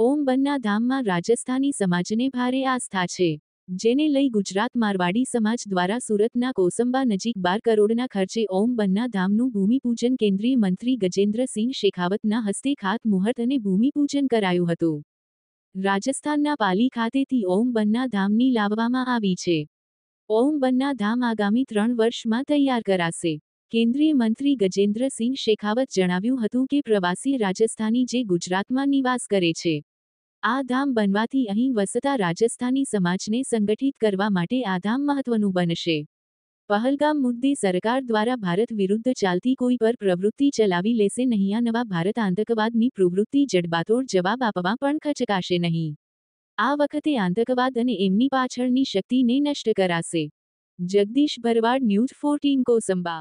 ઓમ બન્ના ધામમાં રાજસ્થાની સમાજને ભારે આસ્થા છે, જેને લઈ ગુજરાત મારવાડી સમાજ દ્વારા સુરતના કોસંબા નજીક 12 કરોડના ખર્ચે ઓમ બન્ના ધામનું ભૂમિપૂજન કેન્દ્રીય મંત્રી ગજેન્દ્રસિંહ શેખાવતના હસ્તે ખાતમુહૂર્ત અને ભૂમિપૂજન કરાયું હતું। રાજસ્થાનના પાલી ખાતેથી ઓમ બન્ના ધામની લાવવામાં આવી છે। ઓમ બન્ના ધામ આગામી 3 વર્ષમાં તૈયાર કરાશે। કેન્દ્રીય મંત્રી ગજેન્દ્રસિંહ શેખાવત જણાવ્યું હતું કે પ્રવાસી રાજસ્થાની જે ગુજરાતમાં નિવાસ કરે છે, આ ધામ બનવાથી અહીં વસતા રાજસ્થાની સમાજને સંગઠિત કરવા માટે આ ધામ મહત્વનું બનશે। પહલગામ મુદ્દે સરકાર દ્વારા ભારત વિરુદ્ધ ચાલતી કોઈ પર પ્રવૃત્તિ ચલાવી લેશે નહીં। આ નવા ભારત આતંકવાદની પ્રવૃત્તિ જડબાતોડ જવાબ આપવા પણ ખચકાશે નહીં। આ વખતે આતંકવાદ અને એમની પાછળની શક્તિને નષ્ટ કરાશે। जगदीश भरवाड़, न्यूज 14 कोसंबा।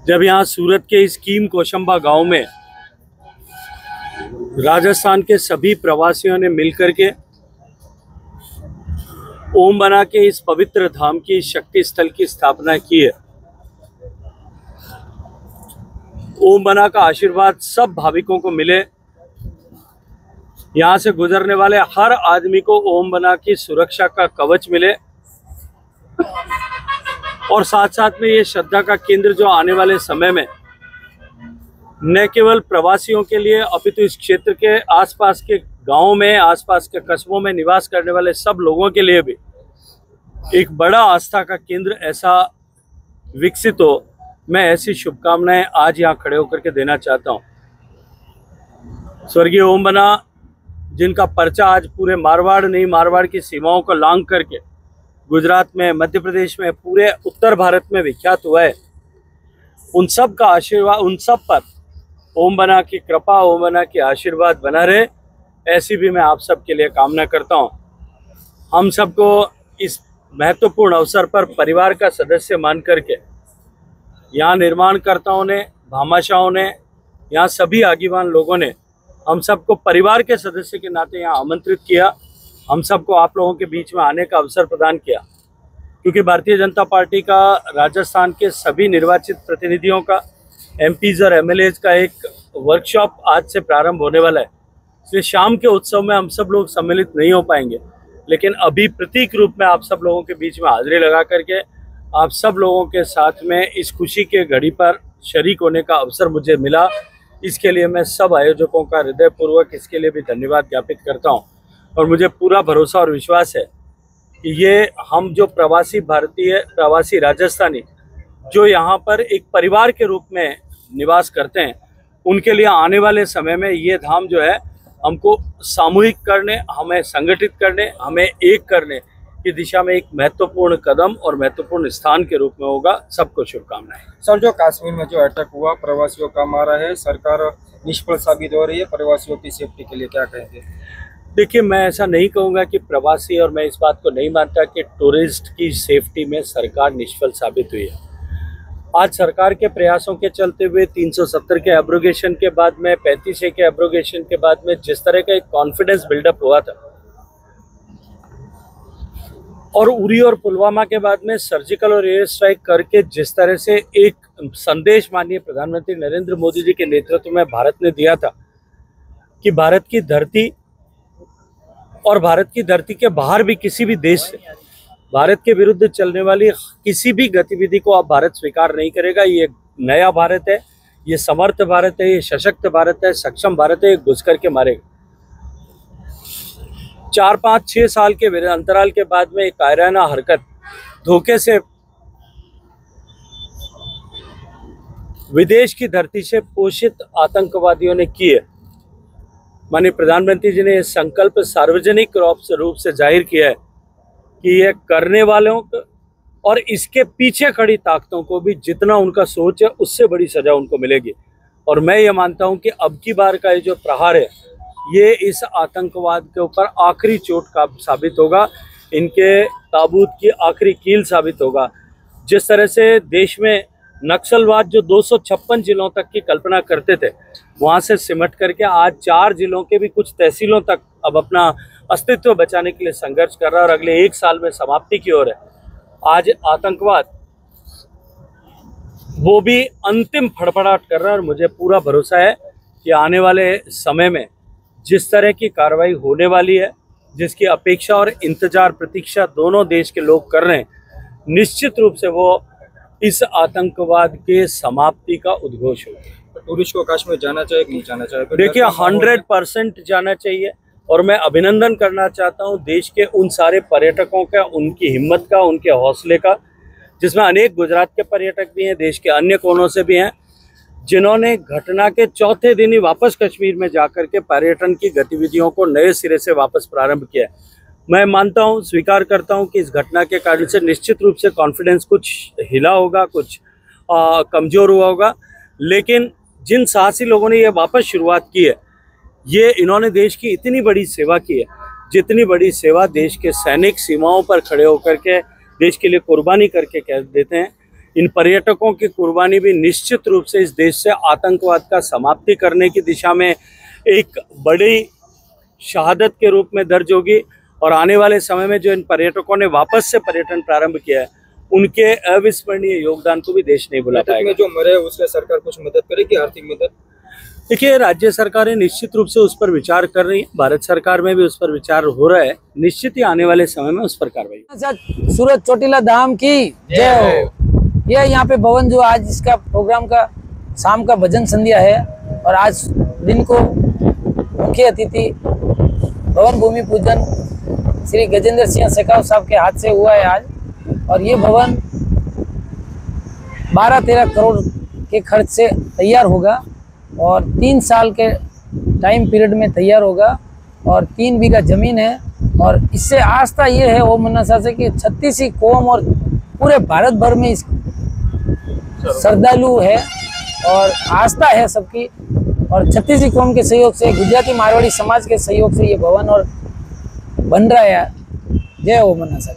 जब यहाँ सूरत के इस कीम कोसंबा गांव में राजस्थान के सभी प्रवासियों ने मिलकर के ओम बना के इस पवित्र धाम की शक्ति स्थल की स्थापना की है। ओम बना का आशीर्वाद सब भाविकों को मिले। यहाँ से गुजरने वाले हर आदमी को ओम बना की सुरक्षा का कवच मिले और साथ साथ में ये श्रद्धा का केंद्र जो आने वाले समय में न केवल प्रवासियों के लिए अपितु इस क्षेत्र के आसपास के गांवों में, आसपास के कस्बों में निवास करने वाले सब लोगों के लिए भी एक बड़ा आस्था का केंद्र ऐसा विकसित हो, मैं ऐसी शुभकामनाएं आज यहाँ खड़े होकर के देना चाहता हूँ। स्वर्गीय ओम बना, जिनका पर्चा आज पूरे मारवाड़ नहीं, मारवाड़ की सीमाओं को लांघ करके गुजरात में, मध्य प्रदेश में, पूरे उत्तर भारत में विख्यात हुआ है, उन सब का आशीर्वाद, उन सब पर ओम बना की कृपा, ओम बना की आशीर्वाद बना रहे, ऐसी भी मैं आप सब के लिए कामना करता हूँ। हम सबको इस महत्वपूर्ण अवसर पर परिवार का सदस्य मान करके यहाँ निर्माणकर्ताओं ने, भामाशाहों ने, यहाँ सभी आगीवान लोगों ने हम सबको परिवार के सदस्य के नाते यहाँ आमंत्रित किया। हम सबको आप लोगों के बीच में आने का अवसर प्रदान किया, क्योंकि भारतीय जनता पार्टी का राजस्थान के सभी निर्वाचित प्रतिनिधियों का, एमपीज और एमएलएज का एक वर्कशॉप आज से प्रारंभ होने वाला है। इसलिए शाम के उत्सव में हम सब लोग सम्मिलित नहीं हो पाएंगे, लेकिन अभी प्रतीक रूप में आप सब लोगों के बीच में हाजिरी लगा करके आप सब लोगों के साथ में इस खुशी के घड़ी पर शरीक होने का अवसर मुझे मिला। इसके लिए मैं सब आयोजकों का हृदयपूर्वक इसके लिए भी धन्यवाद ज्ञापित करता हूँ। और मुझे पूरा भरोसा और विश्वास है कि ये हम जो प्रवासी भारतीय, प्रवासी राजस्थानी जो यहाँ पर एक परिवार के रूप में निवास करते हैं, उनके लिए आने वाले समय में ये धाम जो है हमको सामूहिक करने, हमें संगठित करने, हमें एक करने की दिशा में एक महत्वपूर्ण कदम और महत्वपूर्ण स्थान के रूप में होगा। सबको शुभकामनाएं। सर, जो कश्मीर में जो अटैक हुआ, प्रवासियों का मारा है, सरकार निष्फल साबित हो रही है, प्रवासियों की सेफ्टी के लिए क्या कहेंगे? देखिए, मैं ऐसा नहीं कहूँगा कि प्रवासी, और मैं इस बात को नहीं मानता कि टूरिस्ट की सेफ्टी में सरकार निष्फल साबित हुई है। आज सरकार के प्रयासों के चलते हुए 370 के एब्रोगेशन के बाद में, 35A के एब्रोगेशन के बाद में जिस तरह का एक कॉन्फिडेंस बिल्डअप हुआ था, और उरी और पुलवामा के बाद में सर्जिकल और एयर स्ट्राइक करके जिस तरह से एक संदेश माननीय प्रधानमंत्री नरेंद्र मोदी जी के नेतृत्व में भारत ने दिया था कि भारत की धरती और भारत की धरती के बाहर भी किसी भी देश से भारत के विरुद्ध चलने वाली किसी भी गतिविधि को अब भारत स्वीकार नहीं करेगा। ये नया भारत है, ये समर्थ भारत है, ये सशक्त भारत है, सक्षम भारत है, ये घुस करके मारेगा। 4, 5, 6 साल के अंतराल के बाद में एक कायराना हरकत धोखे से विदेश की धरती से पोषित आतंकवादियों ने की है। माननीय प्रधानमंत्री जी ने यह संकल्प सार्वजनिक रूप से जाहिर किया है कि ये करने वालों को और इसके पीछे खड़ी ताकतों को भी जितना उनका सोच है उससे बड़ी सजा उनको मिलेगी। और मैं ये मानता हूं कि अब की बार का ये जो प्रहार है, ये इस आतंकवाद के ऊपर आखिरी चोट का साबित होगा, इनके ताबूत की आखिरी कील साबित होगा। जिस तरह से देश में नक्सलवाद जो 256 जिलों तक की कल्पना करते थे, वहां से सिमट करके आज 4 जिलों के भी कुछ तहसीलों तक अब अपना अस्तित्व बचाने के लिए संघर्ष कर रहा है और अगले 1 साल में समाप्ति की ओर है। आज आतंकवाद वो भी अंतिम फड़फड़ाहट कर रहा है और मुझे पूरा भरोसा है कि आने वाले समय में जिस तरह की कार्रवाई होने वाली है, जिसकी अपेक्षा और इंतजार प्रतीक्षा दोनों देश के लोग कर रहे हैं, निश्चित रूप से वो इस आतंकवाद के समाप्ति का उद्घोष होगा। टूरिस्ट को कश्मीर जाना चाहिए कि नहीं जाना चाहिए? देखिए 100% जाना चाहिए और मैं अभिनंदन करना चाहता हूं देश के उन सारे पर्यटकों का, उनकी हिम्मत का, उनके हौसले का, जिसमें अनेक गुजरात के पर्यटक भी हैं, देश के अन्य कोनों से भी हैं, जिन्होंने घटना के चौथे दिन ही वापस कश्मीर में जाकर के पर्यटन की गतिविधियों को नए सिरे से वापस प्रारंभ किया है। मैं मानता हूं, स्वीकार करता हूं कि इस घटना के कारण से निश्चित रूप से कॉन्फिडेंस कुछ हिला होगा, कुछ कमजोर हुआ होगा, लेकिन जिन साहसी लोगों ने ये वापस शुरुआत की है, ये इन्होंने देश की इतनी बड़ी सेवा की है, जितनी बड़ी सेवा देश के सैनिक सीमाओं पर खड़े होकर के देश के लिए कुर्बानी करके कह देते हैं। इन पर्यटकों की कुर्बानी भी निश्चित रूप से इस देश से आतंकवाद का समाप्ति करने की दिशा में एक बड़ी शहादत के रूप में दर्ज होगी और आने वाले समय में जो इन पर्यटकों ने वापस से पर्यटन प्रारंभ किया है, उनके अविस्मरणीय योगदान को भी देश नहीं भुला पाएगा। में जो मरे उसके सरकार कुछ मदद करेगी, आर्थिक मदद? देखिए, राज्य सरकारें निश्चित रूप से उस पर विचार कर रही है, भारत सरकार में भी उस पर विचार हो रहा है, निश्चित ही आने वाले समय में उस पर कार्रवाई। सूरत चोटीला धाम की जय हो। यह यहाँ पे भवन जो आज इसका प्रोग्राम का शाम का भजन संध्या है और आज दिन को मुख्य अतिथि भवन भूमि पूजन श्री गजेंद्र सिंह शेखावत साहब के हाथ से हुआ है आज। और ये भवन 12-13 करोड़ के खर्च से तैयार होगा और 3 साल के टाइम पीरियड में तैयार होगा और 3 बीघा जमीन है। और इससे आस्था ये है ओम मनसा से कि 36 कौम और पूरे भारत भर में इस श्रद्धालु है और आस्था है सबकी। और 36 कौम के सहयोग से, गुजराती मारवाड़ी समाज के सहयोग से ये भवन और बन रहा है। जय ओम मनसा।